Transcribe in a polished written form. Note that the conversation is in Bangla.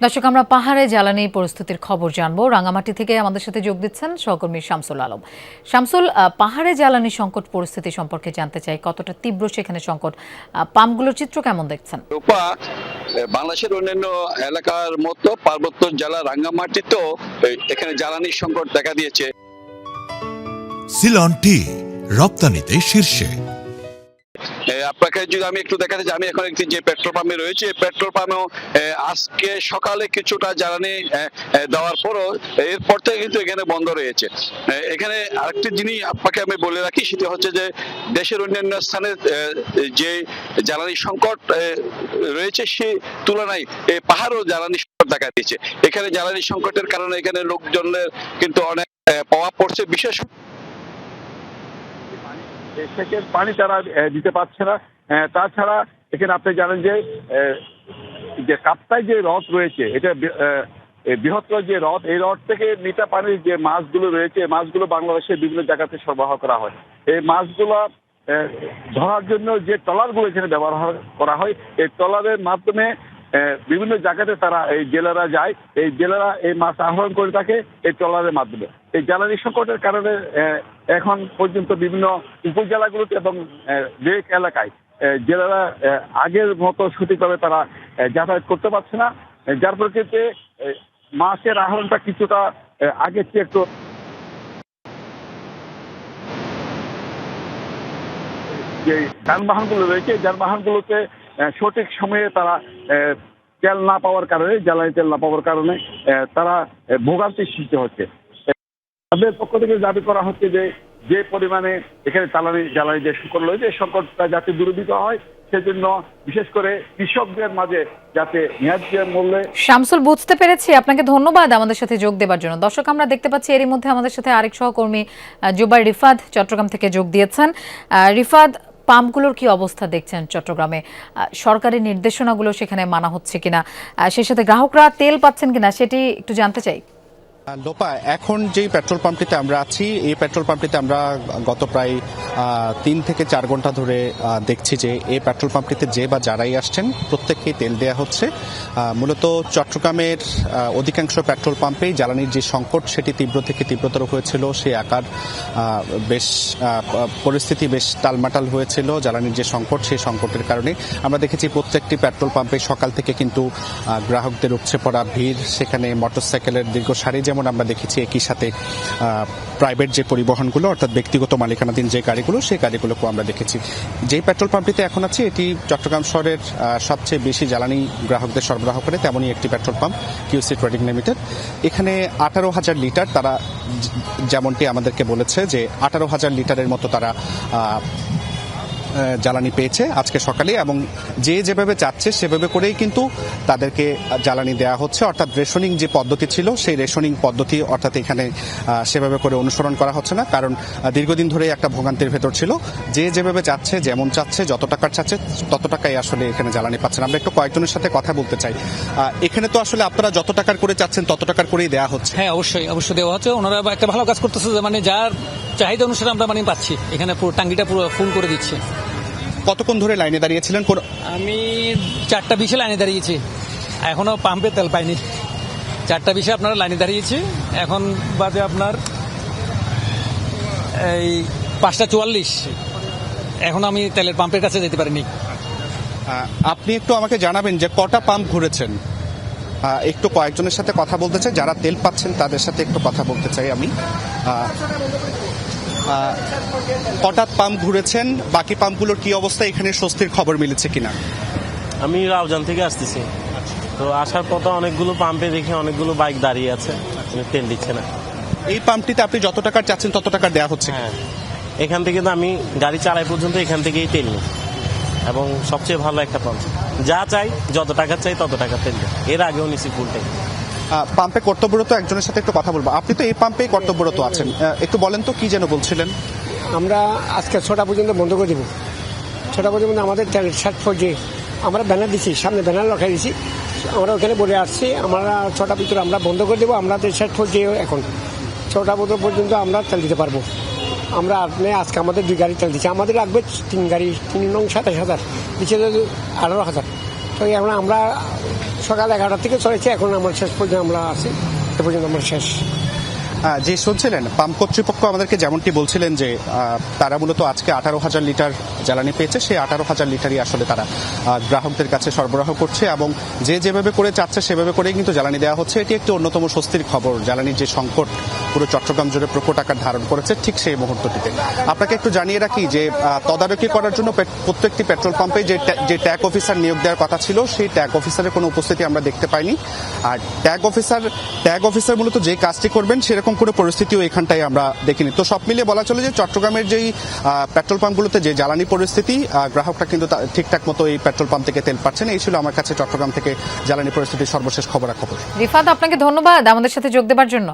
দর্শক, আমরা পাহাড়ে জ্বালানি পরিস্থিতির খবর জানবো। রাঙামাটি থেকে আমাদের সাথে যোগ দিচ্ছেন সহকর্মী শামসুল আলম। শামসুল, পাহাড়ে জ্বালানি সংকট পরিস্থিতি সম্পর্কে জানতে চাই, কতটা তীব্র সেখানে সংকট, পাম্পগুলোর চিত্র কেমন দেখছেন? বাংলাদেশের অন্যান্য এলাকার মতো পার্বত্য জেলা রাঙ্গামাটিতেও এখানে জ্বালানি সংকট দেখা দিয়েছে। সিলন টি রপ্তানিতে শীর্ষে। আপনাকে যদি আমি একটু দেখাতে চাই, আমি এখন একটি যে পেট্রোল পাম্পে রয়েছে, পেট্রোল পাম্পেও আজকে সকালে কিছুটা জ্বালানি দেওয়ার পরও এরপর থেকে কিন্তু এখানে বন্ধ রয়েছে। এখানে আরেকটি জিনিস আপনাকে আমি বলে রাখি, সেটা হচ্ছে যে দেশের অন্যান্য স্থানে যে জ্বালানি সংকট রয়েছে সেই তুলনায় পাহাড়ও জ্বালানি সংকট দেখা দিয়েছে। এখানে জ্বালানি সংকটের কারণে এখানে লোকজনের কিন্তু অনেক প্রভাব পড়ছে। বিশেষ সেচের পানি তারা দিতে পারছে না। তাছাড়া এখানে আপনি জানেন যে কাপ্তাই যে হ্রদ রয়েছে, এটা বৃহত্তর যে হ্রদ, এই হ্রদ থেকে মিঠা পানির যে মাছগুলো রয়েছে, মাছগুলো বাংলাদেশের বিভিন্ন জায়গাতে সরবরাহ করা হয়। এই মাছগুলো ধরার জন্য যে ট্রলারগুলো এখানে ব্যবহার করা হয়, এই ট্রলারের মাধ্যমে বিভিন্ন জায়গাতে তারা এই জেলেরা যায়, এই জেলেরা এই মাছ আহরণ করে থাকে এই ট্রলারের মাধ্যমে। এই জ্বালানি সংকটের কারণে এখন পর্যন্ত বিভিন্ন উপজেলাগুলোতে এবং লেক এলাকায় জেলেরা আগের মতো সঠিকভাবে তারা যাতায়াত করতে পারছে না, যার পরিপ্রেক্ষিতে মাছের আহরণটা কিছুটা আগের চেয়ে একটু যে যানবাহনগুলো রয়েছে, যানবাহনগুলোতে সঠিক সময়ে তারা তেল না পাওয়ার কারণে, জ্বালানি তেল না পাওয়ার কারণে তারা ভোগান্তির সৃষ্টি হচ্ছে। তাদের পক্ষ থেকে দাবি করা হচ্ছে যে পরিমাণে এখানে জ্বালানি যে সংকট রয়েছে, এই সংকটটা যাতে দূরীভূত হয়, সেজন্য বিশেষ করে কৃষকদের মাঝে যাতে ন্যায্য মূল্যে। শামসুল, বুঝতে পেরেছি, আপনাকে ধন্যবাদ আমাদের সাথে যোগ দেওয়ার জন্য। দর্শক, আমরা দেখতে পাচ্ছি এরই মধ্যে আমাদের সাথে আরেক সহকর্মী জুবাইর রিফাত চট্টগ্রাম থেকে যোগ দিয়েছেন। রিফাত, পাম্পগুলোর কি অবস্থা দেখছেন চট্টগ্রামে? সরকারি নির্দেশনাগুলো সেখানে মানা হচ্ছে কিনা, সেই সাথে গ্রাহকরা তেল পাচ্ছেন কিনা, সেটি একটু জানতে চাই। লোপা, এখন যেই পেট্রোল পাম্পটিতে আমরা আছি, এই পেট্রোল পাম্পটিতে আমরা গত প্রায় 3 থেকে 4 ঘন্টা ধরে দেখছি যে এই পেট্রোল পাম্পটিতে যে বা যারাই আসছেন প্রত্যেককেই তেল দেওয়া হচ্ছে। মূলত চট্টগ্রামের অধিকাংশ পেট্রোল পাম্পেই জ্বালানির যে সংকট সেটি তীব্র থেকে তীব্রতর হয়েছিল। সেই আকার বেশ পরিস্থিতি বেশ টালমাটাল হয়েছিল জ্বালানির যে সংকট, সেই সংকটের কারণে আমরা দেখেছি প্রত্যেকটি পেট্রোল পাম্পে সকাল থেকে কিন্তু গ্রাহকদের উপচে পড়া ভিড়। সেখানে মোটরসাইকেলের দীর্ঘ সারি যেমন আমরা দেখেছি, একই সাথে প্রাইভেট যে পরিবহনগুলো অর্থাৎ ব্যক্তিগত মালিকানাধীন যে গাড়িগুলো, সেই গাড়িগুলোকেও আমরা দেখেছি। যেই পেট্রোল পাম্পটিতে এখন আছি এটি চট্টগ্রাম শহরের সবচেয়ে বেশি জ্বালানি গ্রাহকদের সরবরাহ করে তেমনই একটি petrol pump, QC trading limited. এখানে 18,000 লিটার তারা যেমনটি আমাদেরকে বলেছে যে 18,000 লিটারের মতো তারা জ্বালানি পেয়েছে আজকে সকালে, এবং যে যেভাবে চাচ্ছে সেভাবে করেই কিন্তু তাদেরকে জ্বালানি দেওয়া হচ্ছে। অর্থাৎ রেশনিং যে পদ্ধতি ছিল সেই রেশনিং পদ্ধতি অর্থাৎ এখানে সেভাবে করে অনুসরণ করা হচ্ছে না, কারণ দীর্ঘদিন ধরে একটা ভোগান্তির ভেতর ছিল। যে যেভাবে চাচ্ছে, যেমন চাচ্ছে, যত টাকার চাচ্ছে তত টাকাই আসলে এখানে জ্বালানি পাচ্ছেন। আমরা একটু কয়েকজনের সাথে কথা বলতে চাই। এখানে তো আসলে আপনারা যত টাকার করে চাচ্ছেন তত টাকার করেই দেওয়া হচ্ছে? হ্যাঁ, অবশ্যই দেওয়া হচ্ছে। ওনারা একটা ভালো কাজ করতেছে, মানে যার চাহিদা অনুসারে আমরা পাচ্ছি। এখানে পুরো টাঙ্গিটা পুরো ফুল করে দিচ্ছে। কতক্ষণ ধরে লাইনে দাঁড়িয়েছিলেন? আমি 4:20 লাইনে দাঁড়িয়েছি, এখনো পাম্পে তেল পাইনি। 4:20 আপনারা লাইনে দাঁড়িয়েছি, এখন বাজে আপনার এই 5:44। এখন আমি তেলের পাম্পের কাছে যেতে পারিনি। আপনি একটু আমাকে জানাবেন যে কটা পাম্প ঘুরেছেন? একটু কয়েকজনের সাথে কথা বলতে চাই, যারা তেল পাচ্ছেন তাদের সাথে একটু কথা বলতে চাই আমি। হঠাৎ পাম্প ঘুরেছেন, বাকি পাম্পগুলোর কি অবস্থা, এখানে স্বস্তির খবর মিলেছে কিনা? আমি রাউজান থেকে আসতেছি, তো আসার পর অনেকগুলো পাম্পে দেখি অনেকগুলো বাইক দাঁড়িয়ে আছে, তেল দিচ্ছে না। এই পাম্পটিতে আপনি যত টাকার চাচ্ছেন তত টাকার দেওয়া হচ্ছে? হ্যাঁ, এখান থেকে তো আমি গাড়ি চালাই পর্যন্ত এখান থেকেই তেল নিই, এবং সবচেয়ে ভালো একটা পাম্প। যা চাই, যত টাকা চাই তত টাকা তেল দেয়। এর আগেও নিছি ফুল ট্যাঙ্ক। পাম্পে কর্তব্যরত একজনের সাথে একটু কথা বলবো। আপনি তো এই পাম্পেই কর্তব্যরত আছেন, একটু বলেন তো কি যেন বলছিলেন? আমরা আজকে 6টা পর্যন্ত বন্ধ করে দেবো। 6টা পর্যন্ত আমাদের তেল ষাট পর্যায়ে আমরা ব্যানার দিচ্ছি, সামনে ব্যানার রাখাই দিচ্ছি, আমরা ওখানে বলে আসছি আমরা 6টার ভিতরে আমরা বন্ধ করে দেবো। আমরা ষাট পর্যায়ে এখন 6টা পর্যন্ত আমরা তেল দিতে পারবো। আমরা আজকে আমাদের 2 গাড়ি তেল দিচ্ছি, আমাদের লাগবে 3 গাড়ি, 3 নং 27,000, দিচ্ছে 18,000। তো আমরা সকাল 11টা থেকে চলেছে, এখন আমার শেষ পর্যন্ত আমরা আছি, এ পর্যন্ত আমরা শেষ। যে শুনছিলেন পাম্প কর্তৃপক্ষ আমাদেরকে যেমনটি বলছিলেন যে তারা মূলত আজকে 18,000 লিটার জ্বালানি পেয়েছে, সেই 18,000 লিটারই আসলে তারা গ্রাহকদের কাছে সরবরাহ করছে এবং যে যেভাবে করে চাচ্ছে সেভাবে করেই কিন্তু জ্বালানি দেওয়া হচ্ছে। এটি একটি অন্যতম স্বস্তির খবর। জ্বালানির যে সংকট পুরো চট্টগ্রাম জুড়ে প্রকট আকার ধারণ করেছে ঠিক সেই মুহূর্তটিতে। আপনাকে একটু জানিয়ে রাখি যে তদারকি করার জন্য প্রত্যেকটি পেট্রোল পাম্পে যে ট্যাগ অফিসার নিয়োগ দেওয়ার কথা ছিল, সেই ট্যাগ অফিসারের কোনো উপস্থিতি আমরা দেখতে পাইনি। আর ট্যাগ অফিসার মূলত যে কাজটি করবেন সেরকম কোনো পরিস্থিতিও এখানটায় আমরা দেখিনি। তো সব মিলিয়ে বলা চলে যে চট্টগ্রামের যেই পেট্রোল পাম্পগুলোতে যে জ্বালানি পরিস্থিতি, গ্রাহকরা কিন্তু ঠিকঠাক মতো এই পেট্রোল পাম্প থেকে তেল পাচ্ছেন। এই ছিল আমার কাছে চট্টগ্রাম থেকে জ্বালানি পরিস্থিতির সর্বশেষ খবরাখবর। রিফাত, আপনাকে ধন্যবাদ আমাদের সাথে যোগ দেবার জন্য।